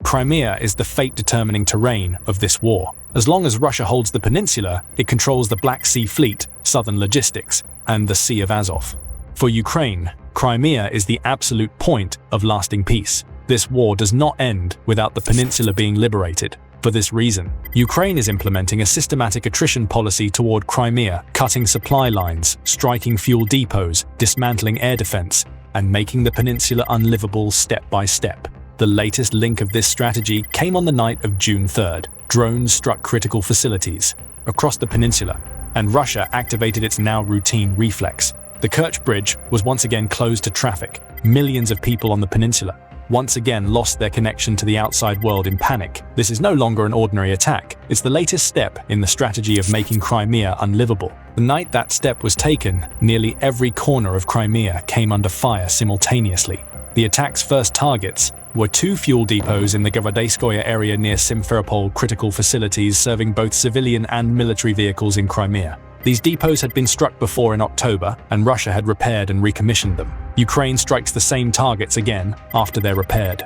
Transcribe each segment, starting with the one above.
Crimea is the fate-determining terrain of this war. As long as Russia holds the peninsula, it controls the Black Sea Fleet, southern logistics, and the Sea of Azov. For Ukraine, Crimea is the absolute point of lasting peace. This war does not end without the peninsula being liberated. For this reason, Ukraine is implementing a systematic attrition policy toward Crimea, cutting supply lines, striking fuel depots, dismantling air defense, and making the peninsula unlivable step by step. The latest link of this strategy came on the night of June 3rd. Drones struck critical facilities across the peninsula, and Russia activated its now routine reflex. The Kerch Bridge was once again closed to traffic. Millions of people on the peninsula once again lost their connection to the outside world in panic. This is no longer an ordinary attack. It's the latest step in the strategy of making Crimea unlivable. The night that step was taken, nearly every corner of Crimea came under fire simultaneously. The attack's first targets were two fuel depots in the Gavadelskoye area near Simferopol, critical facilities serving both civilian and military vehicles in Crimea. These depots had been struck before in October, and Russia had repaired and recommissioned them. Ukraine strikes the same targets again after they're repaired.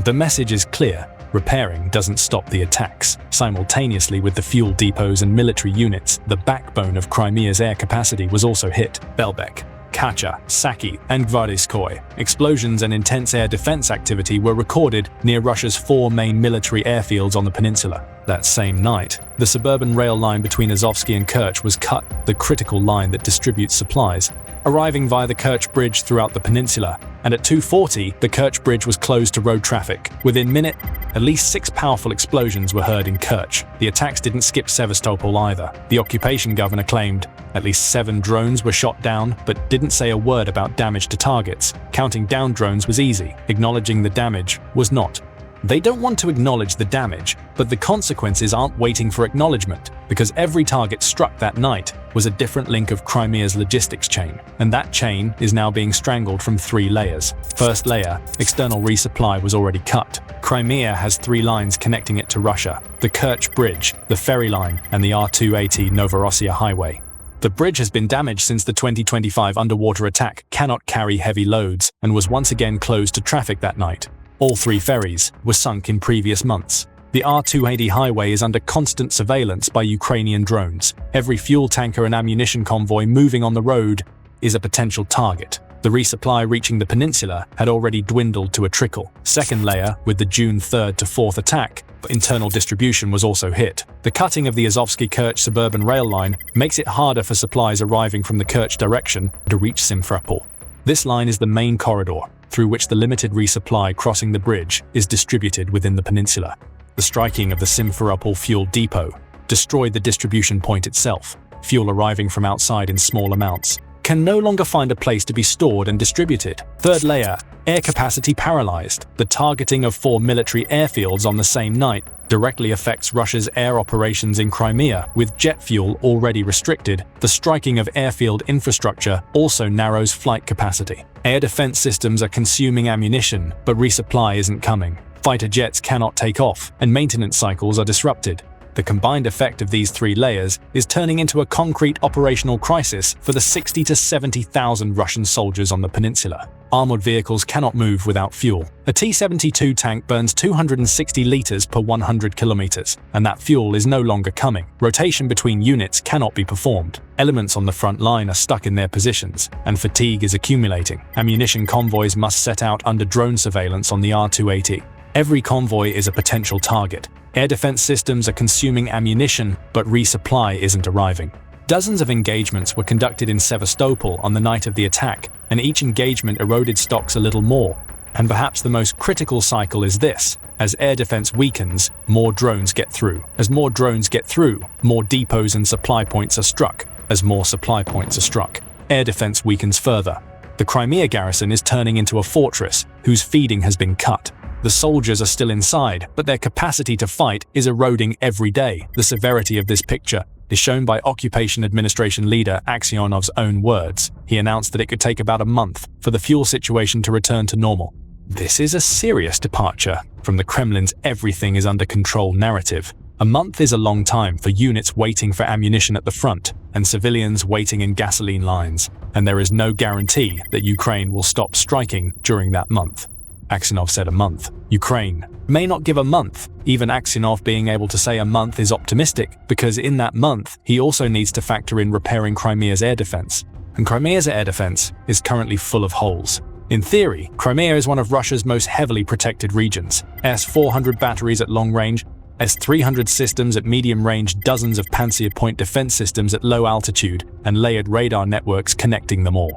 The message is clear: repairing doesn't stop the attacks. Simultaneously with the fuel depots and military units, the backbone of Crimea's air capacity was also hit. Belbek, Kacha, Saki, and Gvardiskoy. Explosions and intense air defense activity were recorded near Russia's four main military airfields on the peninsula. That same night, the suburban rail line between Azovsky and Kerch was cut, the critical line that distributes supplies, arriving via the Kerch Bridge throughout the peninsula, and at 2:40, the Kerch Bridge was closed to road traffic. Within minutes, at least 6 powerful explosions were heard in Kerch. The attacks didn't skip Sevastopol either. The occupation governor claimed at least 7 drones were shot down, but didn't say a word about damage to targets. Counting down drones was easy, acknowledging the damage was not. They don't want to acknowledge the damage, but the consequences aren't waiting for acknowledgement, because every target struck that night was a different link of Crimea's logistics chain, and that chain is now being strangled from 3 layers. First layer, external resupply, was already cut. Crimea has 3 lines connecting it to Russia: the Kerch Bridge, the ferry line, and the R280 Novorossiya highway. The bridge has been damaged since the 2025 underwater attack, cannot carry heavy loads, and was once again closed to traffic that night. All 3 ferries were sunk in previous months. The R280 highway is under constant surveillance by Ukrainian drones. Every fuel tanker and ammunition convoy moving on the road is a potential target. The resupply reaching the peninsula had already dwindled to a trickle. Second layer, with the June 3rd to 4th attack, internal distribution was also hit. The cutting of the Azovsky-Kerch suburban rail line makes it harder for supplies arriving from the Kerch direction to reach Simferopol. This line is the main corridor through which the limited resupply crossing the bridge is distributed within the peninsula. The striking of the Simferopol fuel depot destroyed the distribution point itself. Fuel arriving from outside in small amounts can no longer find a place to be stored and distributed. Third layer, air capacity paralyzed. The targeting of 4 military airfields on the same night directly affects Russia's air operations in Crimea. With jet fuel already restricted, the striking of airfield infrastructure also narrows flight capacity. Air defense systems are consuming ammunition, but resupply isn't coming. Fighter jets cannot take off, and maintenance cycles are disrupted. The combined effect of these 3 layers is turning into a concrete operational crisis for the 60,000 to 70,000 Russian soldiers on the peninsula. Armored vehicles cannot move without fuel. A T-72 tank burns 260 liters per 100 kilometers, and that fuel is no longer coming. Rotation between units cannot be performed. Elements on the front line are stuck in their positions, and fatigue is accumulating. Ammunition convoys must set out under drone surveillance on the R280. Every convoy is a potential target. Air defense systems are consuming ammunition, but resupply isn't arriving. Dozens of engagements were conducted in Sevastopol on the night of the attack, and each engagement eroded stocks a little more. And perhaps the most critical cycle is this: as air defense weakens, more drones get through. As more drones get through, more depots and supply points are struck. As more supply points are struck, air defense weakens further. The Crimea garrison is turning into a fortress whose feeding has been cut. The soldiers are still inside, but their capacity to fight is eroding every day. The severity of this picture is shown by Occupation Administration leader Aksionov's own words. He announced that it could take about a month for the fuel situation to return to normal. This is a serious departure from the Kremlin's "everything is under control" narrative. A month is a long time for units waiting for ammunition at the front and civilians waiting in gasoline lines, and there is no guarantee that Ukraine will stop striking during that month. Aksionov said a month. Ukraine may not give a month, even Aksionov being able to say a month is optimistic, because in that month, he also needs to factor in repairing Crimea's air defense. And Crimea's air defense is currently full of holes. In theory, Crimea is one of Russia's most heavily protected regions. S-400 batteries at long range, S-300 systems at medium range, dozens of Pantsir point defense systems at low altitude, and layered radar networks connecting them all.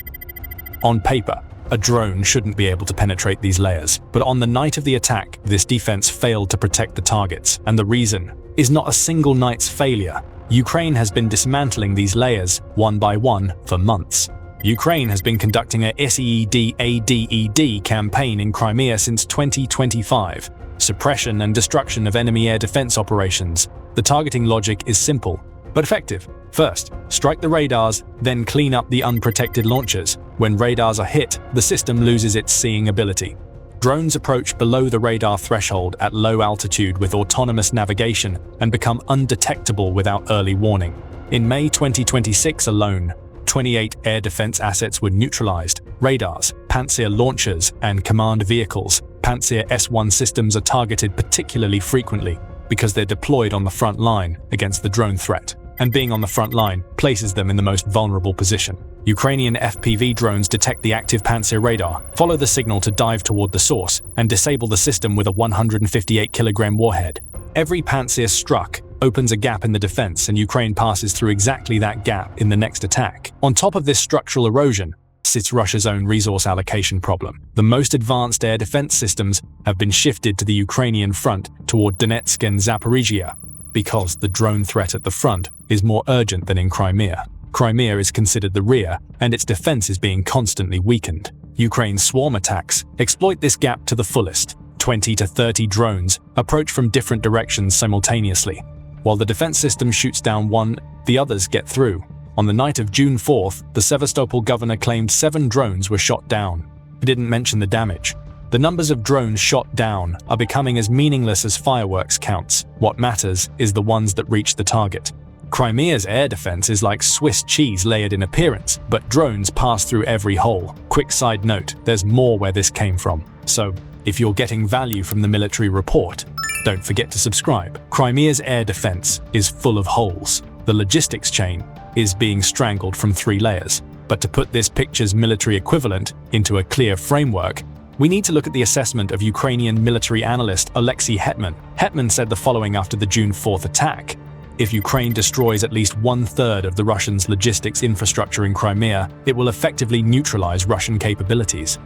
On paper, a drone shouldn't be able to penetrate these layers, but on the night of the attack, this defense failed to protect the targets, and the reason is not a single night's failure. Ukraine has been dismantling these layers, one by one, for months. Ukraine has been conducting a SEED-ADED campaign in Crimea since 2025. Suppression and destruction of enemy air defense operations. The targeting logic is simple, but effective. First, strike the radars, then clean up the unprotected launchers. When radars are hit, the system loses its seeing ability. Drones approach below the radar threshold at low altitude with autonomous navigation and become undetectable without early warning. In May 2026 alone, 28 air defense assets were neutralized. Radars, Pantsir launchers, and command vehicles. Pantsir S-1 systems are targeted particularly frequently because they're deployed on the front line against the drone threat, and being on the front line places them in the most vulnerable position. Ukrainian FPV drones detect the active Pantsir radar, follow the signal to dive toward the source, and disable the system with a 158-kilogram warhead. Every Pantsir struck opens a gap in the defense, and Ukraine passes through exactly that gap in the next attack. On top of this structural erosion sits Russia's own resource allocation problem. The most advanced air defense systems have been shifted to the Ukrainian front toward Donetsk and Zaporizhia, because the drone threat at the front is more urgent than in Crimea. Crimea is considered the rear, and its defense is being constantly weakened. Ukraine's swarm attacks exploit this gap to the fullest. 20 to 30 drones approach from different directions simultaneously. While the defense system shoots down one, the others get through. On the night of June 4th, the Sevastopol governor claimed 7 drones were shot down. He didn't mention the damage. The numbers of drones shot down are becoming as meaningless as fireworks counts. What matters is the ones that reach the target. Crimea's air defense is like Swiss cheese layered in appearance, but drones pass through every hole. Quick side note, there's more where this came from. So, if you're getting value from the military report, don't forget to subscribe. Crimea's air defense is full of holes. The logistics chain is being strangled from 3 layers. But to put this picture's military equivalent into a clear framework, we need to look at the assessment of Ukrainian military analyst Alexei Hetman. Hetman said the following after the June 4th attack: if Ukraine destroys at least 1/3 of the Russians' logistics infrastructure in Crimea, it will effectively neutralize Russian capabilities.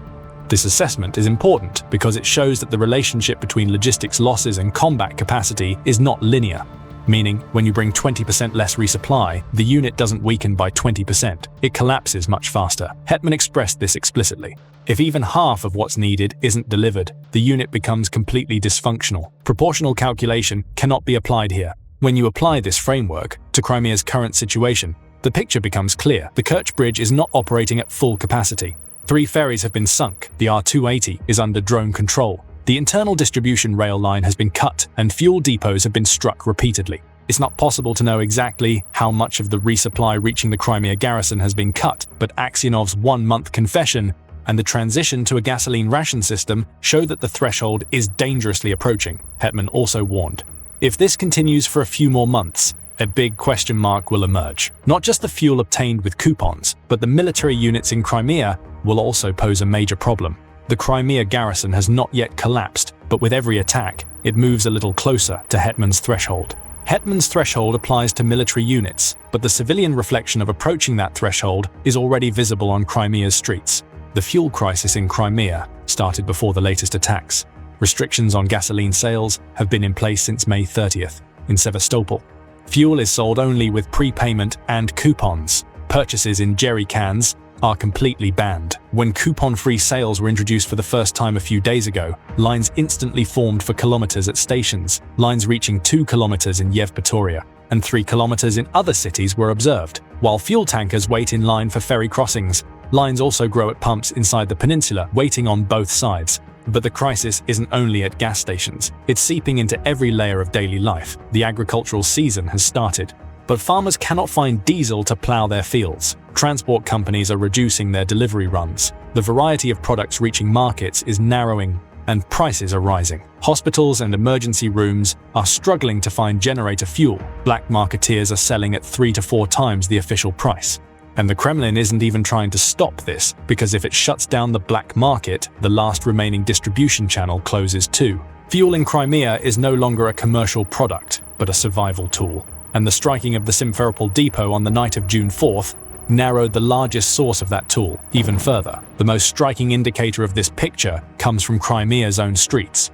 This assessment is important because it shows that the relationship between logistics losses and combat capacity is not linear, meaning when you bring 20% less resupply, the unit doesn't weaken by 20%, it collapses much faster. Hetman expressed this explicitly. If even half of what's needed isn't delivered, the unit becomes completely dysfunctional. Proportional calculation cannot be applied here. When you apply this framework to Crimea's current situation, the picture becomes clear. The Kerch Bridge is not operating at full capacity. 3 ferries have been sunk, the R-280 is under drone control. The internal distribution rail line has been cut, and fuel depots have been struck repeatedly. It's not possible to know exactly how much of the resupply reaching the Crimea garrison has been cut, but Aksionov's 1-month confession and the transition to a gasoline ration system show that the threshold is dangerously approaching. Hetman also warned, if this continues for a few more months, a big question mark will emerge. Not just the fuel obtained with coupons, but the military units in Crimea will also pose a major problem. The Crimea garrison has not yet collapsed, but with every attack, it moves a little closer to Hetman's threshold. Hetman's threshold applies to military units, but the civilian reflection of approaching that threshold is already visible on Crimea's streets. The fuel crisis in Crimea started before the latest attacks. Restrictions on gasoline sales have been in place since May 30th. In Sevastopol, fuel is sold only with prepayment and coupons. Purchases in jerry cans are completely banned. When coupon-free sales were introduced for the first time a few days ago, lines instantly formed for kilometers at stations. Lines reaching 2 kilometers in Yevpatoria and 3 kilometers in other cities were observed. While fuel tankers wait in line for ferry crossings, lines also grow at pumps inside the peninsula, waiting on both sides. But the crisis isn't only at gas stations. It's seeping into every layer of daily life. The agricultural season has started, but farmers cannot find diesel to plow their fields. Transport companies are reducing their delivery runs. The variety of products reaching markets is narrowing, and prices are rising. Hospitals and emergency rooms are struggling to find generator fuel. Black marketeers are selling at 3 to 4 times the official price. And the Kremlin isn't even trying to stop this, because if it shuts down the black market, the last remaining distribution channel closes too. Fuel in Crimea is no longer a commercial product, but a survival tool. And the striking of the Simferopol depot on the night of June 4th narrowed the largest source of that tool even further. The most striking indicator of this picture comes from Crimea's own streets.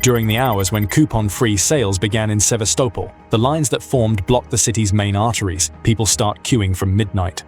During the hours when coupon-free sales began in Sevastopol, the lines that formed blocked the city's main arteries. People start queuing from midnight.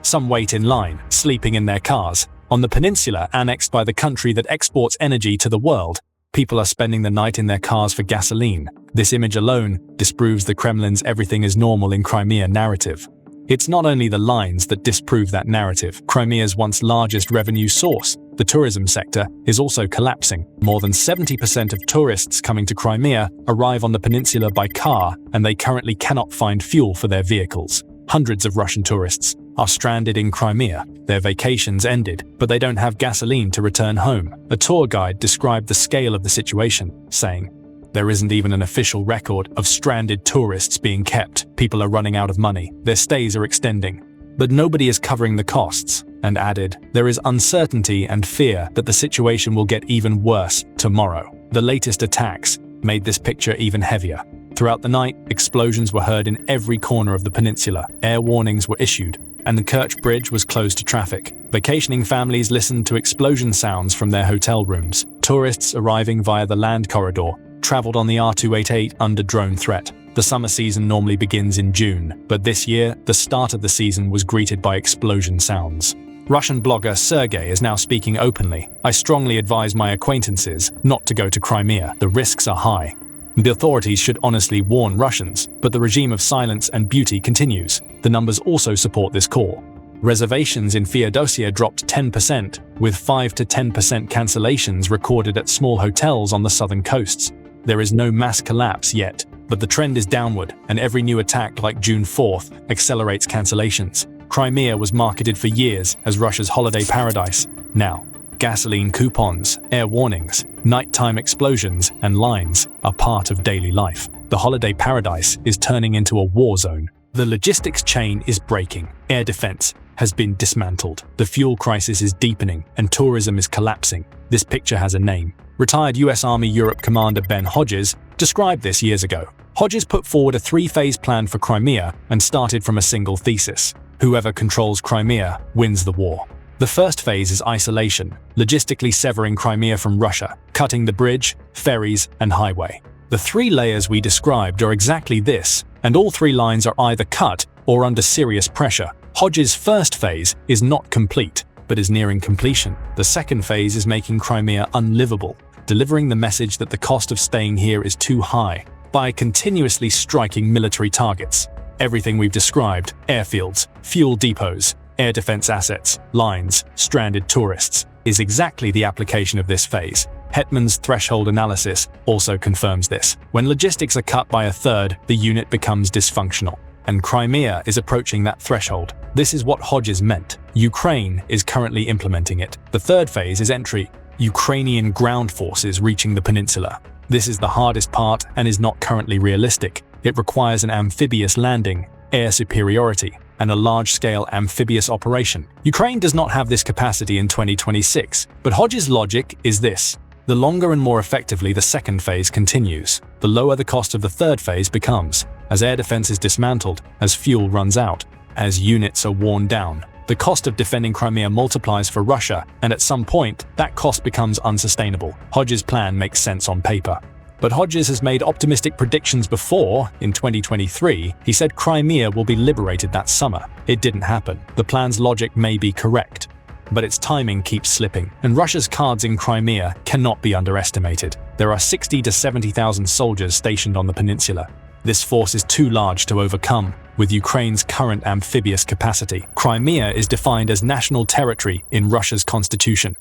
Some wait in line, sleeping in their cars. On the peninsula annexed by the country that exports energy to the world, people are spending the night in their cars for gasoline. This image alone disproves the Kremlin's everything is normal in Crimea narrative. It's not only the lines that disprove that narrative. Crimea's once largest revenue source, the tourism sector, is also collapsing. More than 70% of tourists coming to Crimea arrive on the peninsula by car, and they currently cannot find fuel for their vehicles. Hundreds of Russian tourists are stranded in Crimea. Their vacations ended, but they don't have gasoline to return home. A tour guide described the scale of the situation, saying, "There isn't even an official record of stranded tourists being kept. People are running out of money. Their stays are extending. But nobody is covering the costs," and added, "There is uncertainty and fear that the situation will get even worse tomorrow." The latest attacks made this picture even heavier. Throughout the night, explosions were heard in every corner of the peninsula. Air warnings were issued, and the Kerch Bridge was closed to traffic. Vacationing families listened to explosion sounds from their hotel rooms. Tourists arriving via the land corridor traveled on the R288 under drone threat. The summer season normally begins in June, but this year, the start of the season was greeted by explosion sounds. Russian blogger Sergei is now speaking openly. "I strongly advise my acquaintances not to go to Crimea. The risks are high." The authorities should honestly warn Russians, but the regime of silence and beauty continues. The numbers also support this call. Reservations in Feodosia dropped 10%, with 5 to 10% cancellations recorded at small hotels on the southern coasts. There is no mass collapse yet, but the trend is downward, and every new attack like June 4th accelerates cancellations. Crimea was marketed for years as Russia's holiday paradise. Now, gasoline coupons, air warnings, nighttime explosions, and lines are part of daily life. The holiday paradise is turning into a war zone. The logistics chain is breaking. Air defense has been dismantled. The fuel crisis is deepening, and tourism is collapsing. This picture has a name. Retired US Army Europe Commander Ben Hodges described this years ago. Hodges put forward a 3-phase plan for Crimea and started from a single thesis: whoever controls Crimea wins the war. The first phase is isolation, logistically severing Crimea from Russia, cutting the bridge, ferries, and highway. The 3 layers we described are exactly this, and all 3 lines are either cut or under serious pressure. Hodges' first phase is not complete, but is nearing completion. The second phase is making Crimea unlivable, delivering the message that the cost of staying here is too high, by continuously striking military targets. Everything we've described, airfields, fuel depots, air defense assets, lines, stranded tourists, is exactly the application of this phase. Hetman's threshold analysis also confirms this. When logistics are cut by a third, the unit becomes dysfunctional. And Crimea is approaching that threshold. This is what Hodges meant. Ukraine is currently implementing it. The third phase is entry, Ukrainian ground forces reaching the peninsula. This is the hardest part and is not currently realistic. It requires an amphibious landing, air superiority, and a large-scale amphibious operation. Ukraine does not have this capacity in 2026, but Hodges' logic is this. The longer and more effectively the second phase continues, the lower the cost of the third phase becomes, as air defense is dismantled, as fuel runs out, as units are worn down. The cost of defending Crimea multiplies for Russia, and at some point, that cost becomes unsustainable. Hodges' plan makes sense on paper. But Hodges has made optimistic predictions before. In 2023, he said Crimea will be liberated that summer. It didn't happen. The plan's logic may be correct, but its timing keeps slipping, and Russia's cards in Crimea cannot be underestimated. There are 60 to 70,000 soldiers stationed on the peninsula. This force is too large to overcome. With Ukraine's current amphibious capacity, Crimea is defined as national territory in Russia's constitution.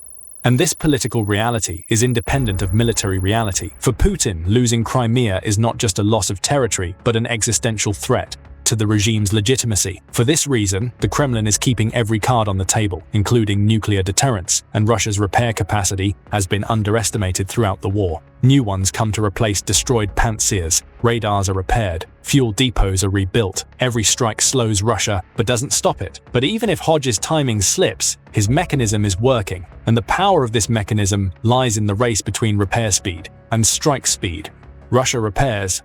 And this political reality is independent of military reality. For Putin, losing Crimea is not just a loss of territory, but an existential threat. to the regime's legitimacy. For this reason, the Kremlin is keeping every card on the table, including nuclear deterrence, and Russia's repair capacity has been underestimated throughout the war. New ones come to replace destroyed pantsers, radars are repaired, fuel depots are rebuilt. Every strike slows Russia, but doesn't stop it. But even if Hodges' timing slips, his mechanism is working, and the power of this mechanism lies in the race between repair speed and strike speed. Russia repairs,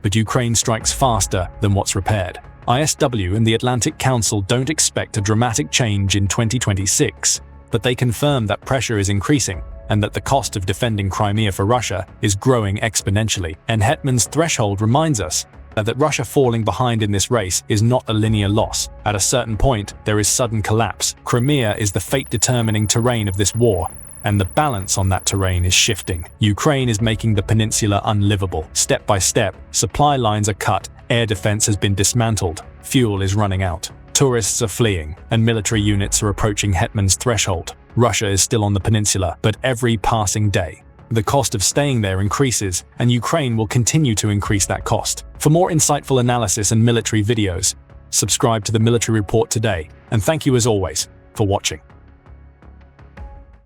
but Ukraine strikes faster than what's repaired. ISW and the Atlantic Council don't expect a dramatic change in 2026, but they confirm that pressure is increasing and that the cost of defending Crimea for Russia is growing exponentially. And Hetman's threshold reminds us that Russia falling behind in this race is not a linear loss. At a certain point, there is sudden collapse. Crimea is the fate-determining terrain of this war, and the balance on that terrain is shifting. Ukraine is making the peninsula unlivable. Step by step, supply lines are cut, air defense has been dismantled, fuel is running out, tourists are fleeing, and military units are approaching Hetman's threshold. Russia is still on the peninsula, but every passing day, the cost of staying there increases, and Ukraine will continue to increase that cost. For more insightful analysis and military videos, subscribe to the Military Report today, and thank you as always for watching.